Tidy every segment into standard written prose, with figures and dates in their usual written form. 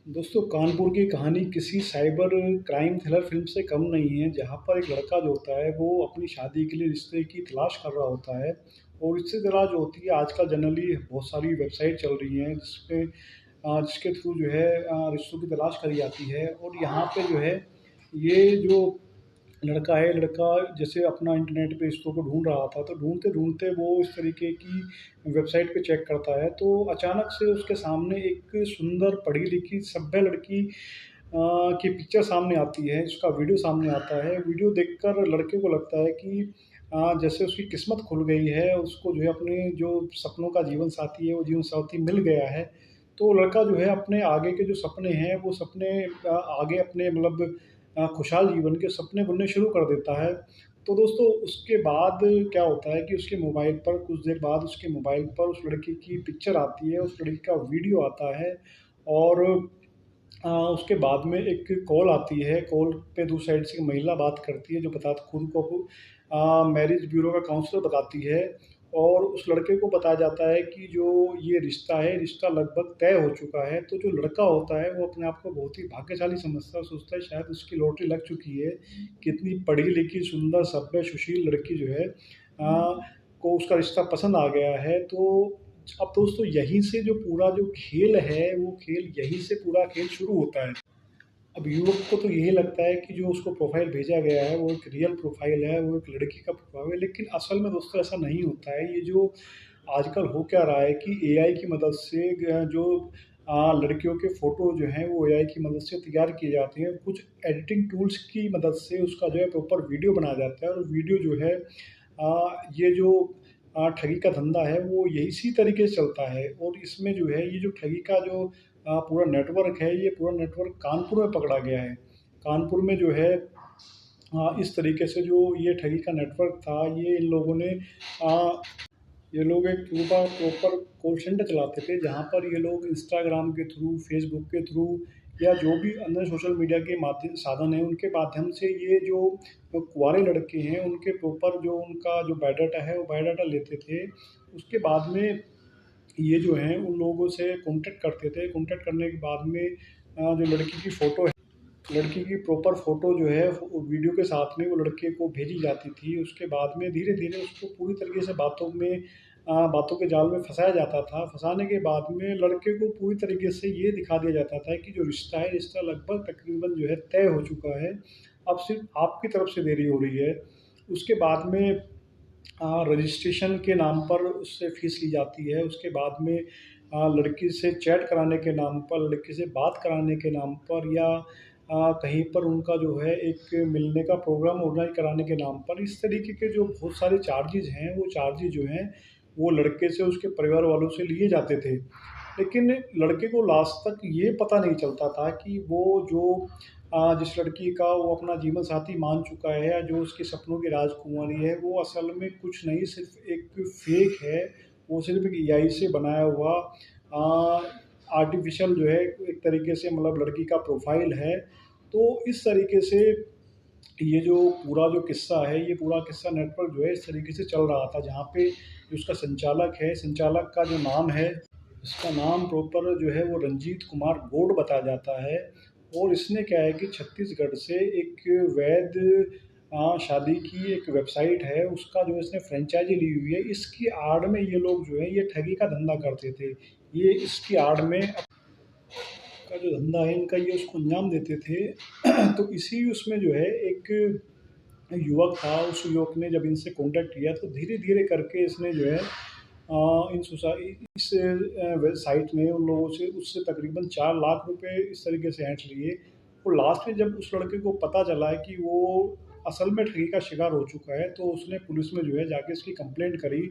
दोस्तों, कानपुर की कहानी किसी साइबर क्राइम थ्रिलर फ़िल्म से कम नहीं है, जहाँ पर एक लड़का जो होता है, वो अपनी शादी के लिए रिश्ते की तलाश कर रहा होता है। और रिश्ते की तलाश जो होती है, आजकल जनरली बहुत सारी वेबसाइट चल रही हैं, जिसके थ्रू जो है रिश्तों की तलाश करी जाती है। और यहाँ पे जो है, ये जो लड़का जैसे अपना इंटरनेट पे रिश्तों को ढूँढ रहा था, तो ढूँढते-ढूँढते वो इस तरीके की वेबसाइट पे चेक करता है, तो अचानक से उसके सामने एक सुंदर पढ़ी-लिखी सभ्य लड़की की पिक्चर सामने आती है, उसका वीडियो सामने आता है। वीडियो देखकर लड़के को लगता है कि जैसे उसकी किस्मत खुल गई है, उसको जो है अपने जो सपनों का जीवन साथी है, वो जीवन साथी मिल गया है। तो लड़का जो है अपने आगे के जो सपने हैं, वो सपने आगे अपने मतलब खुशहाल जीवन के सपने बुनने शुरू कर देता है। तो दोस्तों, उसके बाद क्या होता है कि उसके मोबाइल पर कुछ देर बाद उसके मोबाइल पर उस लड़की की पिक्चर आती है, उस लड़की का वीडियो आता है। और उसके बाद में एक कॉल आती है, कॉल पे दूसरी साइड से एक महिला बात करती है, जो बता खुद को मैरिज ब्यूरो का काउंसलर बताती है। और उस लड़के को बताया जाता है कि जो ये रिश्ता है, रिश्ता लगभग तय हो चुका है। तो जो लड़का होता है, वो अपने आप को बहुत ही भाग्यशाली समझता है, सोचता है शायद उसकी लॉटरी लग चुकी है। कितनी पढ़ी-लिखी, सुंदर, सभ्य, सुशील लड़की जो है को उसका रिश्ता पसंद आ गया है। तो अब दोस्तों, यहीं से जो पूरा जो खेल है, वो खेल यहीं से पूरा खेल शुरू होता है। अब युवक को तो यही लगता है कि जो उसको प्रोफ़ाइल भेजा गया है, वो एक रियल प्रोफ़ाइल है, वो एक लड़की का प्रोफ़ाइल है, लेकिन असल में दोस्तों ऐसा नहीं होता है। ये जो आजकल हो क्या रहा है कि एआई की मदद से जो लड़कियों के फ़ोटो जो हैं, वो एआई की मदद से तैयार किए जाते हैं। कुछ एडिटिंग टूल्स की मदद से उसका जो है प्रॉपर वीडियो बनाया जाता है। और वीडियो जो है ये जो ठगी का धंधा है, वो यही इसी तरीके से चलता है। और इसमें जो है, ये जो ठगी का जो पूरा नेटवर्क है, ये पूरा नेटवर्क कानपुर में पकड़ा गया है। कानपुर में जो है इस तरीके से जो ये ठगी का नेटवर्क था, ये इन लोगों ने अ, ये लोग एक पूरा प्रॉपर कॉल सेंटर चलाते थे, जहाँ पर ये लोग इंस्टाग्राम के थ्रू, फ़ेसबुक के थ्रू, या जो भी अन्य सोशल मीडिया के माध्यम साधन हैं, उनके माध्यम से ये जो कुँवारे लड़के हैं, उनके प्रॉपर जो उनका जो बायोडाटा है, वो बायोडाटा लेते थे। उसके बाद में ये जो हैं, उन लोगों से कॉन्टैक्ट करते थे। कॉन्टैक्ट करने के बाद में जो लड़की की फ़ोटो है, लड़की की प्रॉपर फ़ोटो जो है वो वीडियो के साथ में वो लड़के को भेजी जाती थी। उसके बाद में धीरे-धीरे उसको पूरी तरीके से बातों के जाल में फँसाया जाता था। फँसाने के बाद में लड़के को पूरी तरीके से ये दिखा दिया जाता था कि जो रिश्ता है, रिश्ता लगभग तकरीबन जो है तय हो चुका है। अब सिर्फ़ आपकी तरफ से देरी हो रही है। उसके बाद में रजिस्ट्रेशन के नाम पर उससे फ़ीस ली जाती है। उसके बाद में लड़की से चैट कराने के नाम पर, लड़की से बात कराने के नाम पर, या कहीं पर उनका जो है एक मिलने का प्रोग्राम ऑर्गेनाइज़ कराने के नाम पर, इस तरीके के जो बहुत सारे चार्जेज़ हैं, वो चार्जेज़ जो हैं, वो लड़के से उसके परिवार वालों से लिए जाते थे। लेकिन लड़के को लास्ट तक ये पता नहीं चलता था कि वो जो जिस लड़की का वो अपना जीवन साथी मान चुका है, या जो उसके सपनों की राजकुमारी है, वो असल में कुछ नहीं, सिर्फ़ एक फ़ेक है। वो सिर्फ़ एक एआई से बनाया हुआ आर्टिफ़िशियल जो है एक तरीके से मतलब लड़की का प्रोफ़ाइल है। तो इस तरीके से ये जो पूरा जो किस्सा है, ये पूरा किस्सा नेटवर्क जो है इस तरीके से चल रहा था, जहाँ पे जो उसका संचालक है, संचालक का जो नाम है, इसका नाम प्रॉपर जो है वो रंजीत कुमार गोड बताया जाता है। और इसने क्या है कि छत्तीसगढ़ से एक वैध शादी की एक वेबसाइट है, उसका जो इसने फ्रैंचाइज़ी ली हुई है। इसकी आड़ में ये लोग जो है, ये ठगी का धंधा करते थे। ये इसकी आड़ में का जो धंधा है इनका, ये उसको अंजाम देते थे। तो इसी उसमें जो है एक युवक था, उस युवक ने जब इनसे कॉन्टैक्ट किया, तो धीरे-धीरे करके इसने जो है इस साइट ने उन लोगों से उससे तकरीबन 4 लाख रुपए इस तरीके से ऐंठ लिए। और लास्ट में जब उस लड़के को पता चला है कि वो असल में ठगी का शिकार हो चुका है, तो उसने पुलिस में जो है जाके इसकी कंप्लेंट करी।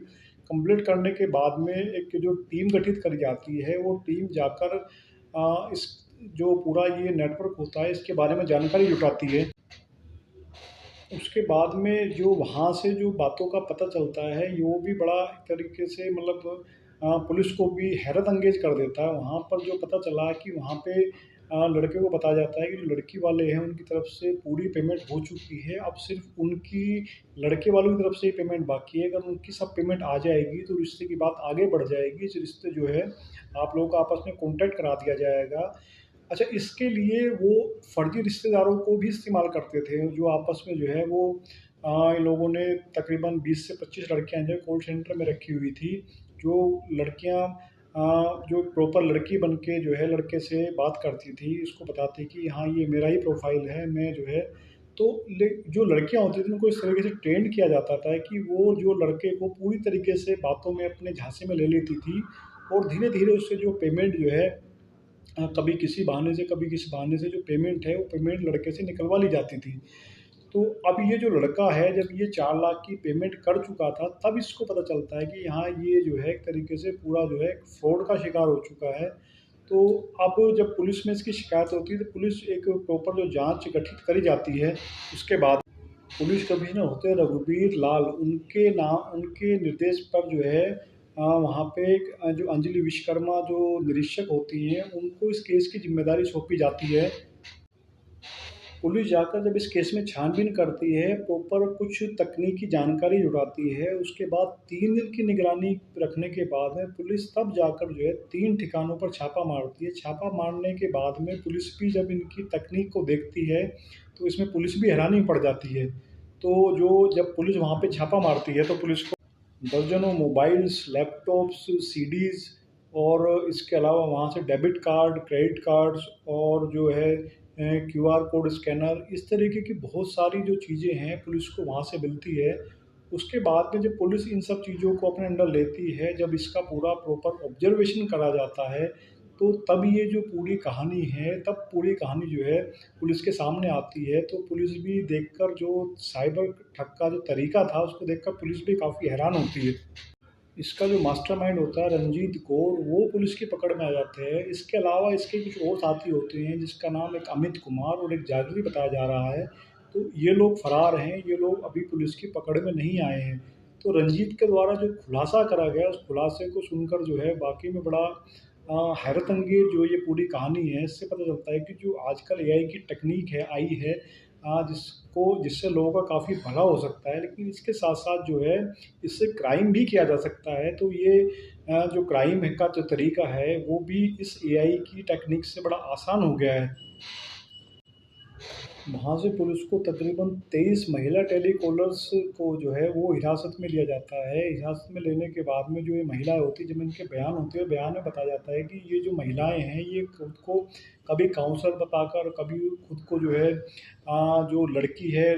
कंप्लेंट करने के बाद में एक जो टीम गठित करी जाती है, वो टीम जाकर इस जो पूरा ये नेटवर्क होता है, इसके बारे में जानकारी जुटाती है। उसके बाद में जो वहाँ से जो बातों का पता चलता है, ये वो भी बड़ा एक तरीके से मतलब पुलिस को भी हैरत अंगेज़ कर देता है। वहाँ पर जो पता चला कि वहाँ पे लड़के को बताया जाता है कि जो लड़की वाले हैं, उनकी तरफ से पूरी पेमेंट हो चुकी है। अब सिर्फ़ उनकी लड़के वालों की तरफ से ही पेमेंट बाकी है। अगर उनकी सब पेमेंट आ जाएगी, तो रिश्ते की बात आगे बढ़ जाएगी। इस रिश्ते जो है, आप लोगों का आपस में कॉन्टैक्ट करा दिया जाएगा। अच्छा, इसके लिए वो फर्जी रिश्तेदारों को भी इस्तेमाल करते थे, जो आपस में जो है वो इन लोगों ने तकरीबन 20 से 25 लड़कियाँ जो है कॉल सेंटर में रखी हुई थी, जो लड़कियाँ जो प्रॉपर लड़की बन के जो है लड़के से बात करती थी, उसको बताती कि हाँ, ये मेरा ही प्रोफ़ाइल है, मैं जो है तो ले जो लड़कियाँ होती थी उनको इस तरीके से ट्रेंड किया जाता था कि वो जो लड़के को पूरी तरीके से बातों में अपने झांसे में ले लेती थी और धीरे-धीरे उससे जो पेमेंट जो है कभी किसी बहाने से कभी किसी बहाने से जो पेमेंट है वो पेमेंट लड़के से निकलवा ली जाती थी। तो अब ये जो लड़का है जब ये 4 लाख की पेमेंट कर चुका था तब इसको पता चलता है कि हाँ, ये जो है एक तरीके से पूरा जो है फ्रॉड का शिकार हो चुका है। तो अब जब पुलिस में इसकी शिकायत होती है तो पुलिस एक प्रॉपर जो जाँच गठित करी जाती है। उसके बाद पुलिस कमिश्नर होते हैं रघुवीर लाल, उनके निर्देश पर जो है वहाँ पे एक जो अंजलि विश्वकर्मा जो निरीक्षक होती हैं, उनको इस केस की ज़िम्मेदारी सौंपी जाती है। पुलिस जाकर जब इस केस में छानबीन करती है, प्रॉपर कुछ तकनीकी जानकारी जुटाती है, उसके बाद 3 दिन की निगरानी रखने के बाद में पुलिस तब जाकर जो है 3 ठिकानों पर छापा मारती है। छापा मारने के बाद में पुलिस भी जब इनकी तकनीक को देखती है, तो इसमें पुलिस भी हैरान ही पड़ जाती है। तो जो जब पुलिस वहाँ पे छापा मारती है, तो पुलिस को दर्जनों मोबाइल्स, लैपटॉप्स, सीडीज़ और इसके अलावा वहाँ से डेबिट कार्ड, क्रेडिट कार्ड्स और जो है क्यूआर कोड स्कैनर, इस तरीके की बहुत सारी जो चीज़ें हैं पुलिस को वहाँ से मिलती है। उसके बाद में जब पुलिस इन सब चीज़ों को अपने अंडर लेती है, जब इसका पूरा प्रॉपर ऑब्ज़र्वेशन करा जाता है, तो तब ये जो पूरी कहानी है, तब पूरी कहानी जो है पुलिस के सामने आती है। तो पुलिस भी देखकर जो साइबर ठग का जो तरीका था, उसको देखकर पुलिस भी काफ़ी हैरान होती है। इसका जो मास्टरमाइंड होता है रंजीत कौर, वो पुलिस की पकड़ में आ जाते हैं। इसके अलावा इसके कुछ और साथी होते हैं जिसका नाम एक अमित कुमार और एक जागरी बताया जा रहा है। तो ये लोग फरार हैं, ये लोग अभी पुलिस की पकड़ में नहीं आए हैं। तो रंजीत के द्वारा जो खुलासा करा गया, उस खुलासे को सुनकर जो है वाक़ई में बड़ा हैरतअंगेज़ जो ये पूरी कहानी है, इससे पता चलता है कि जो आजकल एआई की टेक्नीक है आई है जिससे लोगों का काफ़ी भला हो सकता है, लेकिन इसके साथ-साथ जो है इससे क्राइम भी किया जा सकता है। तो ये जो क्राइम है का जो तरीका है, वो भी इस एआई की टेक्नीक से बड़ा आसान हो गया है। वहाँ से पुलिस को तकरीबन 23 महिला टेलीकॉलर्स को जो है वो हिरासत में लिया जाता है। हिरासत में लेने के बाद में जो ये महिलाएँ होती हैं, जब इनके बयान होते हैं, बयान में बताया जाता है कि ये जो महिलाएँ हैं, ये खुद को कभी काउंसलर बताकर, कभी खुद को जो है जो लड़की है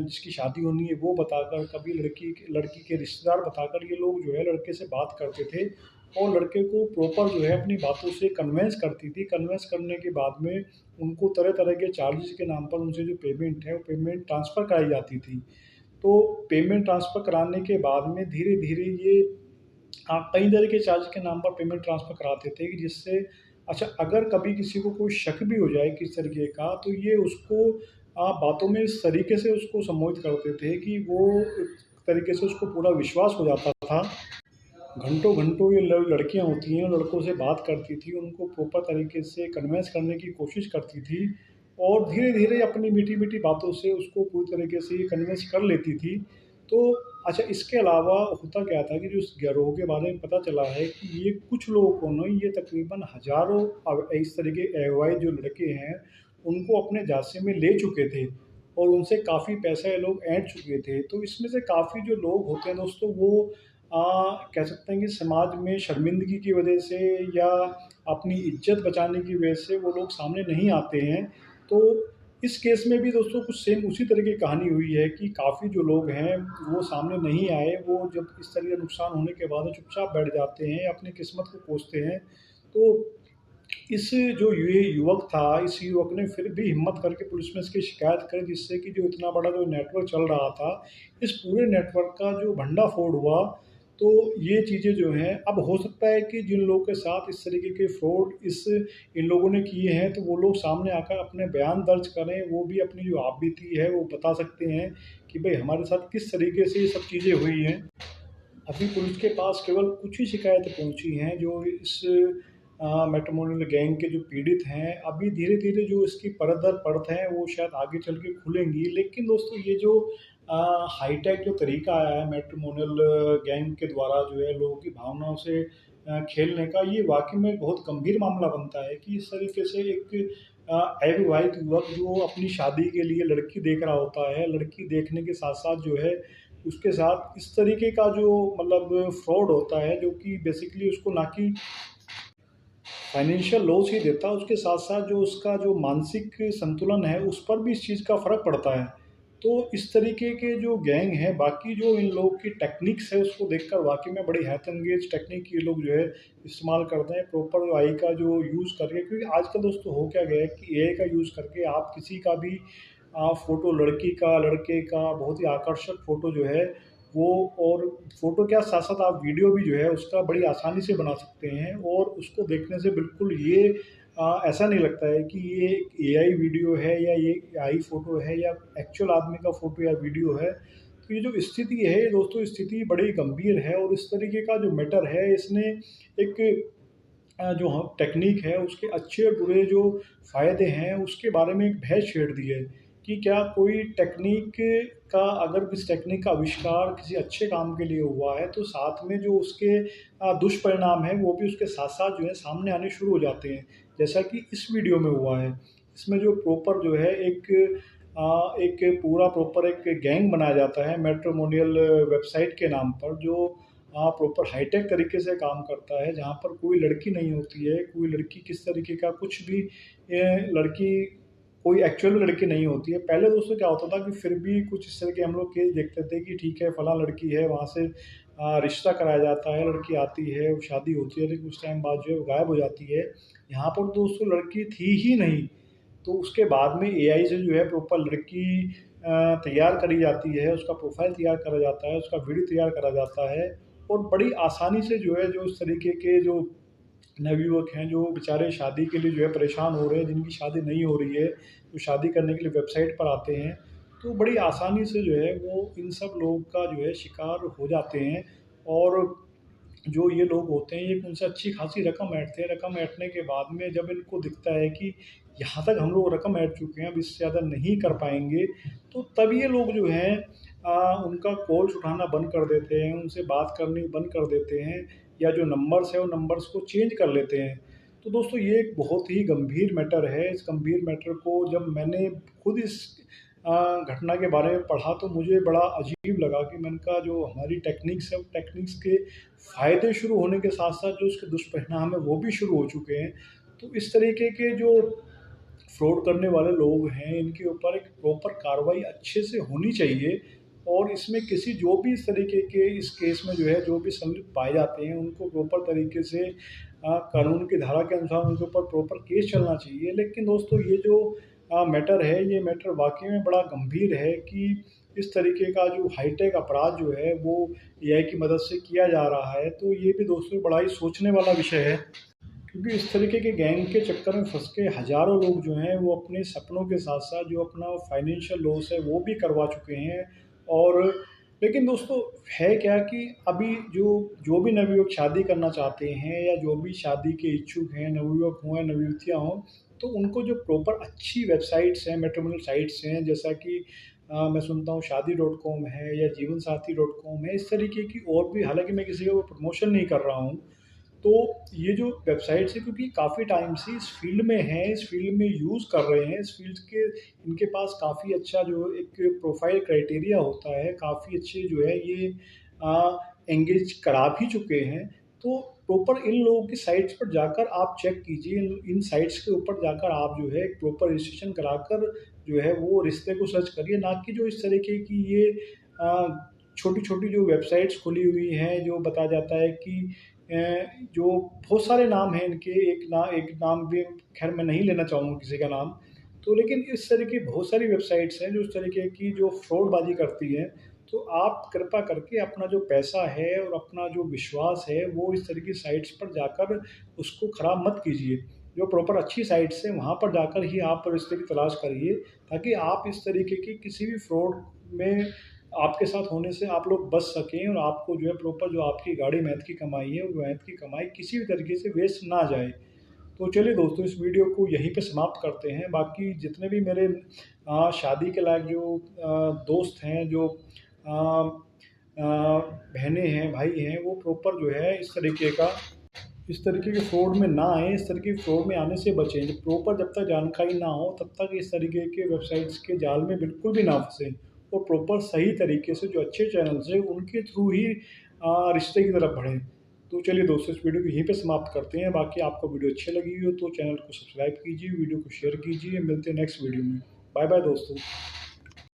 जिसकी शादी होनी है वो बताकर, कभी लड़की के रिश्तेदार बताकर ये लोग जो है लड़के से बात करते थे और लड़के को प्रॉपर जो है अपनी बातों से कन्विंस करती थी। कन्विंस करने के बाद में उनको तरह-तरह के चार्जेज़ के नाम पर उनसे जो पेमेंट है, वो पेमेंट ट्रांसफ़र कराई जाती थी। तो पेमेंट ट्रांसफ़र कराने के बाद में धीरे-धीरे ये कई तरह के चार्ज के नाम पर पेमेंट ट्रांसफ़र कराते थे कि जिससे अच्छा अगर कभी किसी को कोई शक भी हो जाए किसी तरीके का, तो ये उसको बातों में इस तरीके से उसको संबोधित करते थे कि वो एक तरीके से उसको पूरा विश्वास हो जाता था। घंटों-घंटों ये लड़कियाँ होती हैं, लड़कों से बात करती थी, उनको प्रॉपर तरीके से कन्विंस करने की कोशिश करती थी और धीरे-धीरे अपनी मीठी-मीठी बातों से उसको पूरी तरीके से कन्विंस कर लेती थी। तो अच्छा, इसके अलावा होता क्या था कि जो इस गिरोह के बारे में पता चला है कि ये कुछ लोगों को ना ये तकरीबन हज़ारों इस तरह के अगुवाए जो लड़के हैं, उनको अपने झांसे में ले चुके थे और उनसे काफ़ी पैसा ये लोग ऐंठ चुके थे। तो इसमें से काफ़ी जो लोग होते हैं दोस्तों, वो कह सकते हैं कि समाज में शर्मिंदगी की वजह से या अपनी इज़्ज़त बचाने की वजह से वो लोग सामने नहीं आते हैं। तो इस केस में भी दोस्तों कुछ सेम उसी तरह की कहानी हुई है कि काफ़ी जो लोग हैं वो सामने नहीं आए, वो जब इस तरह का नुकसान होने के बाद चुपचाप बैठ जाते हैं, अपनी किस्मत को कोसते हैं। तो इस जो ये युवक था, इस युवक ने फिर भी हिम्मत करके पुलिस में इसकी शिकायत करी, जिससे कि जो इतना बड़ा जो नेटवर्क चल रहा था, इस पूरे नेटवर्क का जो भंडाफोड़ हुआ। तो ये चीज़ें जो हैं अब हो सकता है कि जिन लोगों के साथ इस तरीके के फ्रॉड इस इन लोगों ने किए हैं, तो वो लोग सामने आकर अपने बयान दर्ज करें, वो भी अपनी जो आपबीती है वो बता सकते हैं कि भई हमारे साथ किस तरीके से ये सब चीज़ें हुई हैं। अभी पुलिस के पास केवल कुछ ही शिकायतें पहुँची हैं जो इस मैट्रिमोनियल गैंग के जो पीड़ित हैं। अभी धीरे-धीरे जो इसकी परत दर परत है वो शायद आगे चल के खुलेंगी। लेकिन दोस्तों ये जो हाईटेक जो तरीका आया है मैट्रिमोनियल गैंग के द्वारा जो है लोगों की भावनाओं से खेलने का, ये वाक़ई में बहुत गंभीर मामला बनता है कि इस तरीके से एक अविवाहित युवक जो अपनी शादी के लिए लड़की देख रहा होता है, लड़की देखने के साथ-साथ जो है उसके साथ इस तरीके का जो मतलब फ्रॉड होता है, जो कि बेसिकली उसको ना कि फाइनेंशियल लॉस ही देता है, उसके साथ-साथ जो उसका जो मानसिक संतुलन है, उस पर भी इस चीज़ का फ़र्क पड़ता है। तो इस तरीके के जो गैंग हैं, बाकी जो इन लोगों की टेक्निक्स है, उसको देखकर वाक़ई में बड़ी हैरत अंगेज़ टेक्निक ये लोग जो है इस्तेमाल करते हैं, प्रॉपर एआई का जो यूज़ करके, क्योंकि आजकल दोस्तों हो क्या गया है कि एआई का यूज़ करके आप किसी का भी फ़ोटो, लड़की का, लड़के का बहुत ही आकर्षक फ़ोटो जो है वो, और फ़ोटो क्या, साथ-साथ आप वीडियो भी जो है उसका बड़ी आसानी से बना सकते हैं, और उसको देखने से बिल्कुल ये ऐसा नहीं लगता है कि ये एक एआई वीडियो है या ये एआई फ़ोटो है या एक्चुअल आदमी का फ़ोटो या वीडियो है। तो ये जो स्थिति है दोस्तों, स्थिति बड़ी गंभीर है, और इस तरीके का जो मैटर है इसने एक जो हम टेक्नीक है उसके अच्छे और बुरे जो फ़ायदे हैं उसके बारे में एक बहस छेड़ दी है कि क्या कोई टेक्नीक का, अगर किसी टेक्नीक का आविष्कार किसी अच्छे काम के लिए हुआ है तो साथ में जो उसके दुष्परिणाम हैं वो भी उसके साथ-साथ जो है सामने आने शुरू हो जाते हैं। जैसा कि इस वीडियो में हुआ है। इसमें जो प्रॉपर जो है एक पूरा प्रॉपर एक गैंग बनाया जाता है मैट्रिमोनियल वेबसाइट के नाम पर, जो प्रॉपर हाईटेक तरीके से काम करता है, जहाँ पर कोई लड़की नहीं होती है, कोई लड़की किस तरीके का कुछ भी लड़की कोई एक्चुअल में लड़की नहीं होती है। पहले दोस्तों क्या होता था कि फिर भी कुछ इस तरह के हम लोग केस देखते थे कि ठीक है, फलाँ लड़की है, वहाँ से रिश्ता कराया जाता है, लड़की आती है, वो शादी होती है, लेकिन कुछ टाइम बाद जो है वो गायब हो जाती है। यहाँ पर दोस्तों लड़की थी ही नहीं, तो उसके बाद में एआई से जो है प्रॉपर लड़की तैयार करी जाती है, उसका प्रोफ़ाइल तैयार करा जाता है, उसका वीडियो तैयार करा जाता है, और बड़ी आसानी से जो है जो इस तरीके के जो नवयुवक हैं, जो बेचारे शादी के लिए जो है परेशान हो रहे हैं, जिनकी शादी नहीं हो रही है, जो शादी करने के लिए वेबसाइट पर आते हैं, तो बड़ी आसानी से जो है वो इन सब लोगों का जो है शिकार हो जाते हैं, और जो ये लोग होते हैं, ये उनसे अच्छी खासी रकम ऐंठते हैं। रकम ऐंठने के बाद में जब इनको दिखता है कि यहाँ तक हम लोग रकम ऐंठ चुके हैं, अब इससे ज़्यादा नहीं कर पाएँगे, तो तब ये लोग जो हैं उनका कॉल्स उठाना बंद कर देते हैं, उनसे बात करनी बंद कर देते हैं, या जो नंबर्स हैं, उन नंबर्स को चेंज कर लेते हैं। तो दोस्तों ये एक बहुत ही गंभीर मैटर है। इस गंभीर मैटर को जब मैंने खुद इस घटना के बारे में पढ़ा तो मुझे बड़ा अजीब लगा कि मैंने कहा जो हमारी टेक्निक्स है, टेक्निक्स के फ़ायदे शुरू होने के साथ-साथ जो उसके दुष्परिणाम है वो भी शुरू हो चुके हैं। तो इस तरीके के जो फ्रॉड करने वाले लोग हैं, इनके ऊपर एक प्रॉपर कार्रवाई अच्छे से होनी चाहिए, और इसमें किसी जो भी इस तरीके के इस केस में जो है, जो भी संलिप्त पाए जाते हैं, उनको प्रॉपर तरीके से कानून की धारा के अनुसार उनके ऊपर प्रॉपर केस चलना चाहिए। लेकिन दोस्तों ये जो मैटर है, ये मैटर वाक़ई में बड़ा गंभीर है कि इस तरीके का जो हाईटेक अपराध जो है, वो एआई की मदद से किया जा रहा है। तो ये भी दोस्तों बड़ा ही सोचने वाला विषय है। क्योंकि इस तरीके के गैंग के चक्कर में फँस के हज़ारों लोग जो हैं वो अपने सपनों के साथ-साथ जो अपना फाइनेंशियल लॉस है वो भी करवा चुके हैं। और लेकिन दोस्तों है क्या कि अभी जो जो भी नवयुवक शादी करना चाहते हैं, या जो भी शादी के इच्छुक हैं, नवयुवक हों या नवयुवतियाँ हों, तो उनको जो प्रॉपर अच्छी वेबसाइट्स हैं, मैट्रिमोनियल साइट्स हैं, जैसा कि मैं सुनता हूँ शादी डॉट कॉम है या जीवनसाथी डॉट कॉम है, इस तरीके की और भी, हालाँकि मैं किसी का वो प्रमोशन नहीं कर रहा हूँ। तो ये जो वेबसाइट्स हैं, क्योंकि काफ़ी टाइम से इस फ़ील्ड में हैं, इस फ़ील्ड में यूज़ कर रहे हैं, इस फ़ील्ड के इनके पास काफ़ी अच्छा जो एक प्रोफ़ाइल क्राइटेरिया होता है, काफ़ी अच्छे जो है ये एंगेज करा भी चुके हैं। तो प्रॉपर इन लोगों की साइट्स पर जाकर आप चेक कीजिए, इन इन साइट्स के ऊपर जाकर आप जो है एक प्रॉपर रजिस्ट्रेशन कराकर जो है वो रिश्ते को सर्च करिए, ना कि जो इस तरीके की ये छोटी-छोटी जो वेबसाइट्स खुली हुई हैं, जो बताया जाता है कि जो बहुत सारे नाम हैं इनके, एक नाम भी ख़ैर मैं नहीं लेना चाहूँगा किसी का नाम। तो लेकिन इस तरह की बहुत सारी वेबसाइट्स हैं जो इस तरीके की जो फ्रॉडबाज़ी करती हैं। तो आप कृपया करके अपना जो पैसा है और अपना जो विश्वास है वो इस तरह की साइट्स पर जाकर उसको ख़राब मत कीजिए। जो प्रॉपर अच्छी साइट्स हैं वहाँ पर जाकर ही आप रिश्ते की तलाश करिए, ताकि आप इस तरीके की किसी भी फ्रॉड में आपके साथ होने से आप लोग बच सकें, और आपको जो है प्रॉपर जो आपकी गाढ़ी मेहनत की कमाई है, वो मेहनत की कमाई किसी भी तरीके से वेस्ट ना जाए। तो चलिए दोस्तों, इस वीडियो को यहीं पे समाप्त करते हैं। बाकी जितने भी मेरे शादी के लायक जो दोस्त हैं, जो बहनें हैं, भाई हैं, वो प्रॉपर जो है इस तरीके का इस तरीके के फ्रॉड में ना आएँ, इस तरीके के फ्रॉड में आने से बचें। जब तक जानकारी ना हो तब तक इस तरीके के वेबसाइट्स के जाल में बिल्कुल भी ना फँसें, और प्रॉपर सही तरीके से जो अच्छे चैनल्स हैं उनके थ्रू ही रिश्ते की तरफ बढ़ें। तो चलिए दोस्तों, इस वीडियो को यहीं पे समाप्त करते हैं। बाकी आपको वीडियो अच्छी लगी हो तो चैनल को सब्सक्राइब कीजिए, वीडियो को शेयर कीजिए। मिलते हैं नेक्स्ट वीडियो में। बाय बाय दोस्तों।